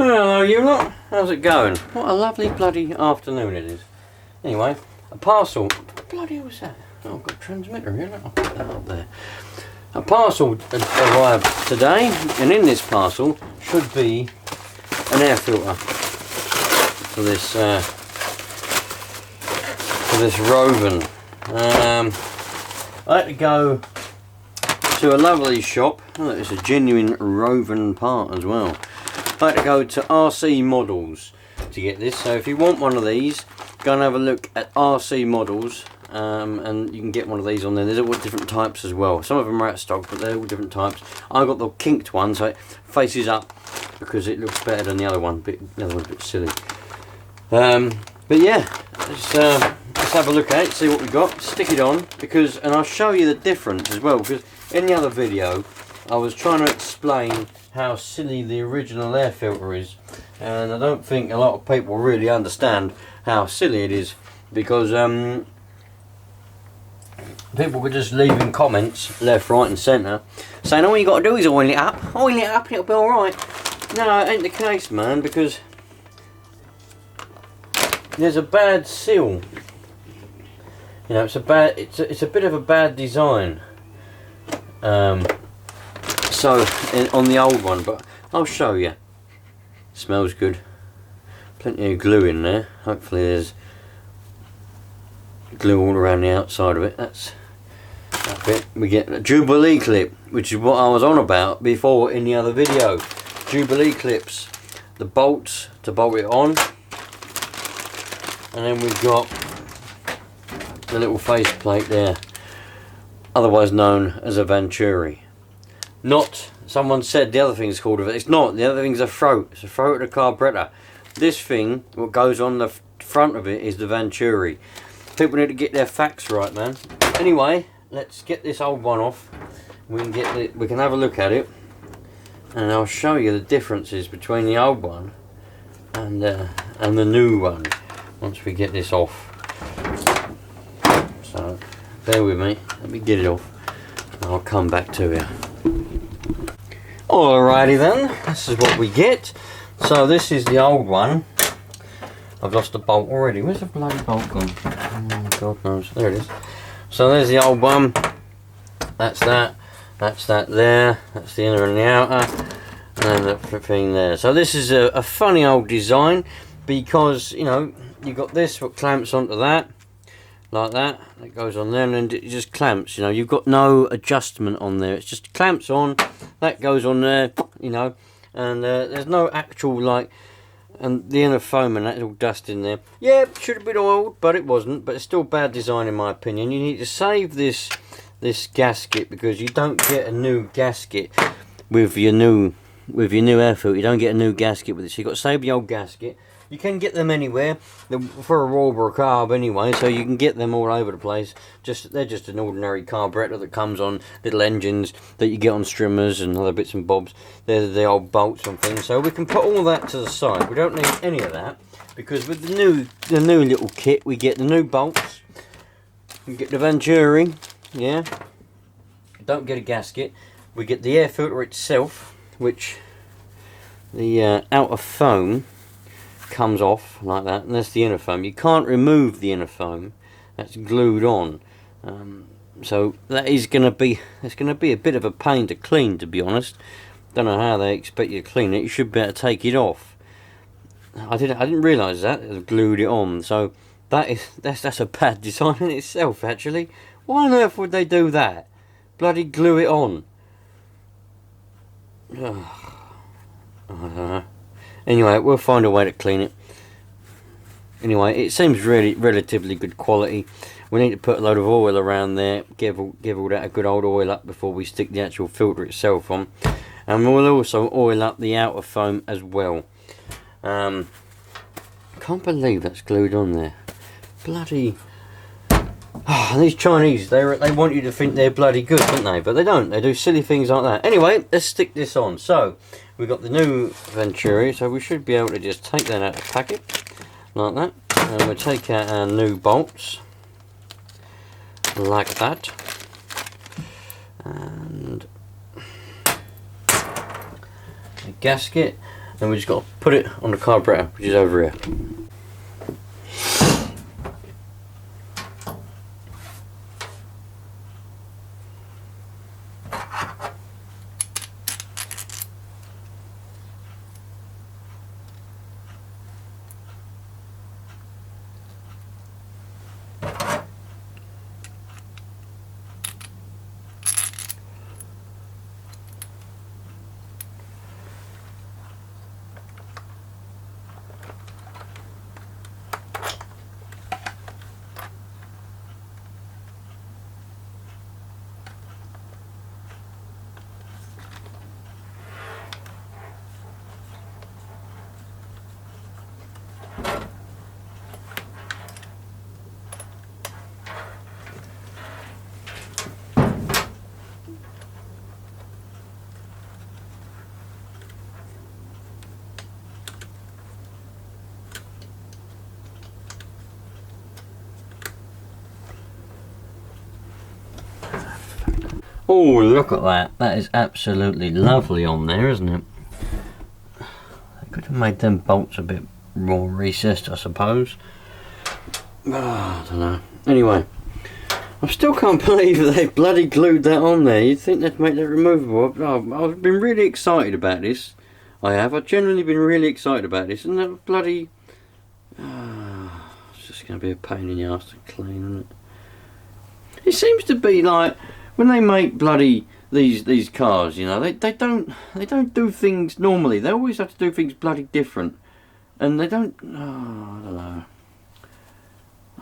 Hello you lot, how's it going? What a lovely bloody afternoon it is. Anyway, a parcel. What the bloody hell was that? Oh, I've got a transmitter here, I'll put that up there. A parcel arrived today, and in this parcel should be an air filter for this Rovan. I had to go to a lovely shop. Oh, it's a genuine Rovan part as well. I had to go to RC Models to get this, so if you want one of these, go and have a look at RC Models, and you can get one of these on there. There's all different types as well. Some of them are out of stock, but they're all different types. I got the kinked one, so it faces up because it looks better than the other one. The other one's a bit silly. But yeah, let's have a look at it, see what we got, stick it on, and I'll show you the difference as well, because in the other video I was trying to explain how silly the original air filter is, and I don't think a lot of people really understand how silly it is, because people were just leaving comments left, right and centre saying all you got to do is oil it up and it'll be alright. No, it ain't the case, man, because there's a bad seal. You know, it's a bit of a bad design. So on the old one, but I'll show you. Smells good. Plenty of glue in there. Hopefully there's glue all around the outside of it. That's that bit. We get a Jubilee clip, which is what I was on about before in the other video. Jubilee clips, the bolts to bolt it on, and then we've got the little face plate there, otherwise known as a Venturi. Not, someone said the other thing's called it's not, the other thing's a throat. It's a throat of the carburetor. This thing, what goes on the front of it, is the Venturi. People need to get their facts right, man. Anyway, let's get this old one off. We can have a look at it, and I'll show you the differences between the old one and the new one once we get this off. So bear with me, let me get it off and I'll come back to you. Alrighty then, this is what we get. So this is the old one. I've lost a bolt already. Where's the bloody bolt gone? Oh, God knows. There it is. So there's the old one. That's that there. That's the inner and the outer. And the thing there. So this is a funny old design, because, you know, you got this, what clamps onto that. Like that. It goes on there and then it just clamps. You know, you've got no adjustment on there. It's just clamps on. That goes on there, you know. And there's no actual, like, and the inner foam and that all dust in there. Yeah, it should have been oiled, but it wasn't. But it's still bad design in my opinion. You need to save this gasket, because you don't get a new gasket with your new air filter. You don't get a new gasket with it. So you've got to save the old gasket. You can get them anywhere for a Roval or a carb anyway, so you can get them all over the place. They're just an ordinary carburetor that comes on little engines that you get on strimmers and other bits and bobs. They're the old bolts and things. So we can put all that to the side. We don't need any of that, because with the new little kit we get the new bolts. We get the Venturi, yeah. Don't get a gasket. We get the air filter itself, which the outer foam comes off like that, and that's the inner foam. You can't remove the inner foam, that's glued on. So that is going to be a bit of a pain to clean, to be honest. Don't know how they expect you to clean it. You should be able to take it off. I didn't realise that they've glued it on. So that's a bad design in itself, actually. Why on earth would they do that? Bloody glue it on. Oh, I don't know. Anyway, we'll find a way to clean it. Anyway, it seems really relatively good quality. We need to put a load of oil around there, give all that a good old oil up before we stick the actual filter itself on. And we'll also oil up the outer foam as well. Can't believe that's glued on there. Bloody... Oh, these Chinese, they want you to think they're bloody good, don't they? But they don't. They do silly things like that. Anyway, let's stick this on. So, we've got the new Venturi, so we should be able to just take that out of the packet, like that. And we'll take out our new bolts, like that. And the gasket. Then we just got to put it on the carburetor, which is over here. Oh, look at that. That is absolutely lovely on there, isn't it? I could have made them bolts a bit more recessed, I suppose. I don't know. Anyway, I still can't believe that they've bloody glued that on there. You'd think they'd make that removable. I've been really excited about this. I've genuinely been really excited about this. And that bloody... it's just going to be a pain in the ass to clean, isn't it? It seems to be like... when they make bloody these cars, you know, they don't do things normally. They always have to do things bloody different, and they don't. Oh, I don't know.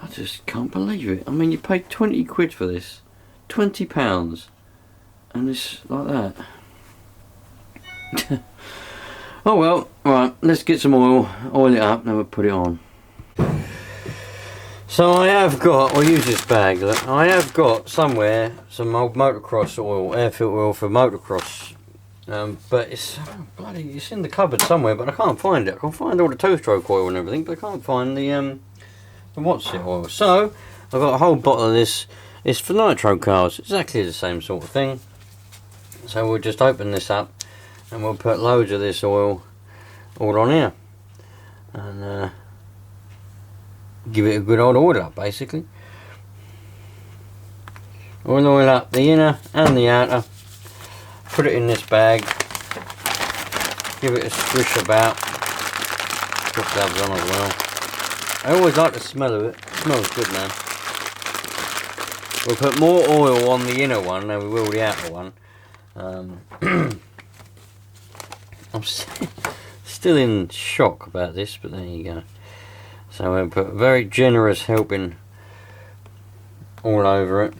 I just can't believe it. I mean, you paid 20 quid for this, £20, and it's like that. Oh well, right. Let's get some oil it up, then we'll put it on. So I have got, I'll use this bag, look, I have got somewhere some old motocross oil, air filter oil for motocross, but it's it's in the cupboard somewhere, but I can't find it. I can find all the two-stroke oil and everything, but I can't find the what's it oil. So I've got a whole bottle of this. It's for nitro cars, exactly the same sort of thing. So we'll just open this up and we'll put loads of this oil all on here, and give it a good old oil up, basically. Oil up the inner and the outer. Put it in this bag. Give it a squish about. Put gloves on as well. I always like the smell of it. It smells good, man. We'll put more oil on the inner one than we will the outer one. I'm still in shock about this, but there you go. So we'll put a very generous helping all over it.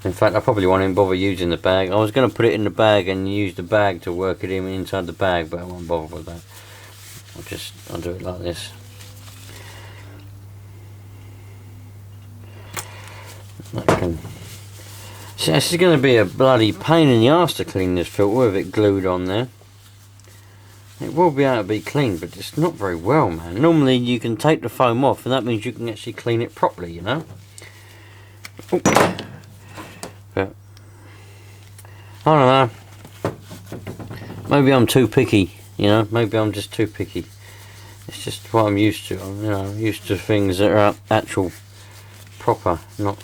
In fact, I probably won't even bother using the bag. I was going to put it in the bag and use the bag to work it in inside the bag, but I won't bother with that. I'll do it like this. So this is going to be a bloody pain in the arse to clean this filter with it glued on there. It will be able to be cleaned, but it's not very well, man. Normally you can take the foam off and that means you can actually clean it properly, you know. But I don't know. Maybe I'm too picky, you know. Maybe I'm just too picky. It's just what I'm used to. You know, I'm used to things that are actual proper, not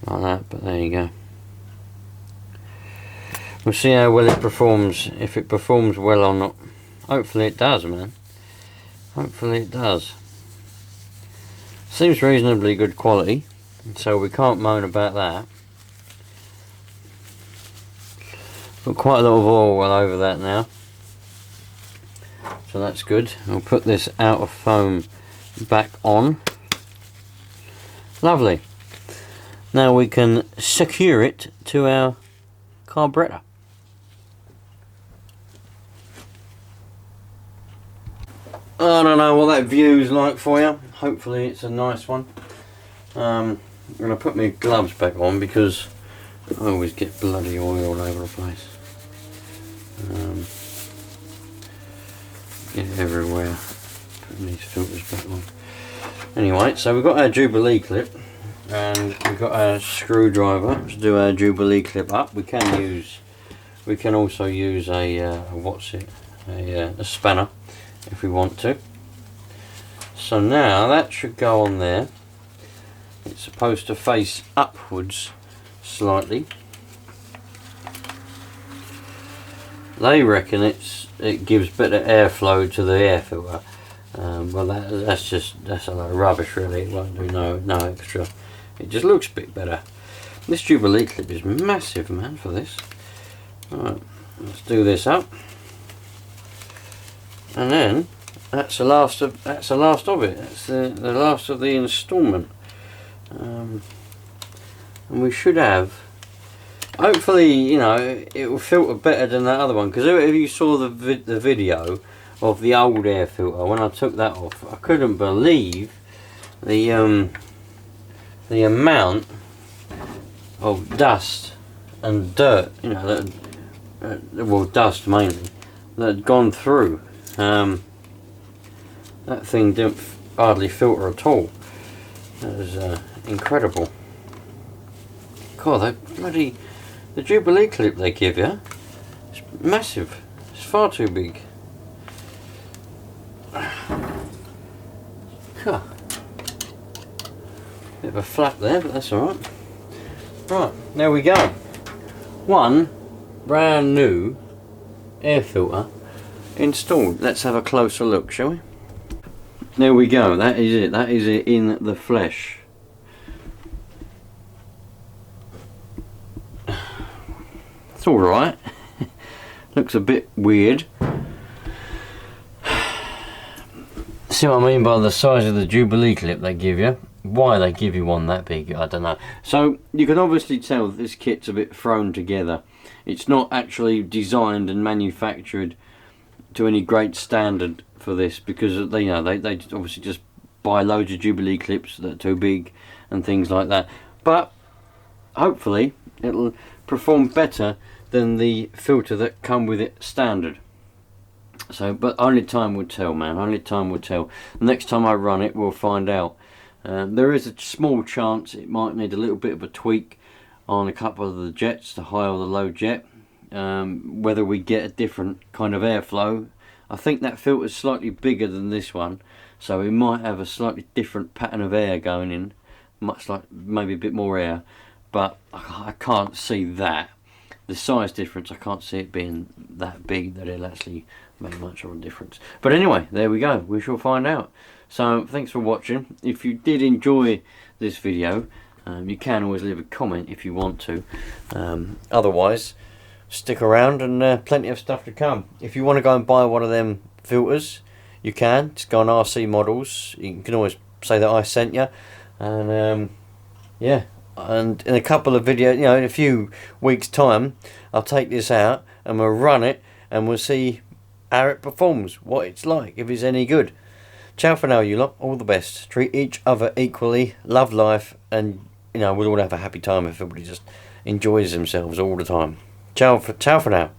like that. But there you go. We'll see how well it performs, if it performs well or not. Hopefully it does, man. Hopefully it does. Seems reasonably good quality, so we can't moan about that. Got quite a lot of oil all over that now, so that's good. I'll put this outer foam back on. Lovely. Now we can secure it to our carburetor. I don't know what that view is like for you. Hopefully it's a nice one. I'm going to put my gloves back on because I always get bloody oil all over the place. Get everywhere. Putting these filters back on. Anyway, so we've got our Jubilee clip and we've got our screwdriver to do our Jubilee clip up. We can also use a what's it? a spanner if we want to. So now that should go on there. It's supposed to face upwards slightly. They reckon it gives better airflow to the air filter. Well, that's a lot of rubbish really. It won't do no extra. It just looks a bit better. This Jubilee clip is massive, man, for this. Alright, let's do this up. And then that's the last of it. That's the last of the instalment. And we should have, hopefully, you know, it will filter better than that other one, because if you saw the video of the old air filter, when I took that off, I couldn't believe the amount of dust and dirt, you know, well, dust mainly, that had gone through. That thing didn't hardly filter at all. That was incredible. God, the Jubilee clip they give you, it's massive. It's far too big. Huh. Bit of a flap there, but that's alright. Right, there we go. One brand new air filter installed. Let's have a closer look, shall we? There we go, that is it. That is it in the flesh. It's alright. Looks a bit weird. See what I mean by the size of the Jubilee clip they give you? Why they give you one that big, I don't know. So you can obviously tell this kit's a bit thrown together. It's not actually designed and manufactured to any great standard for this, because they, you know, they obviously just buy loads of Jubilee clips that are too big and things like that. But hopefully it'll perform better than the filter that come with it standard. So, but only time will tell, man. Only time will tell. Next time I run it, we'll find out. There is a small chance it might need a little bit of a tweak on a couple of the jets, the high or the low jet. Whether we get a different kind of airflow. I think that filter is slightly bigger than this one, so we might have a slightly different pattern of air going in, much like maybe a bit more air, but I can't see that. The size difference, I can't see it being that big that it'll actually make much of a difference. But anyway, there we go, we shall find out. So thanks for watching. If you did enjoy this video, you can always leave a comment if you want to. Otherwise, stick around and plenty of stuff to come. If you want to go and buy one of them filters, you can. Just go on RC Models. You can always say that I sent you. And yeah, and in a couple of videos, you know, in a few weeks time, I'll take this out and we'll run it and we'll see how it performs, what it's like, if it's any good. Ciao for now, you lot. All the best. Treat each other equally, love life, and you know, we'll all have a happy time if everybody just enjoys themselves all the time. Ciao for now.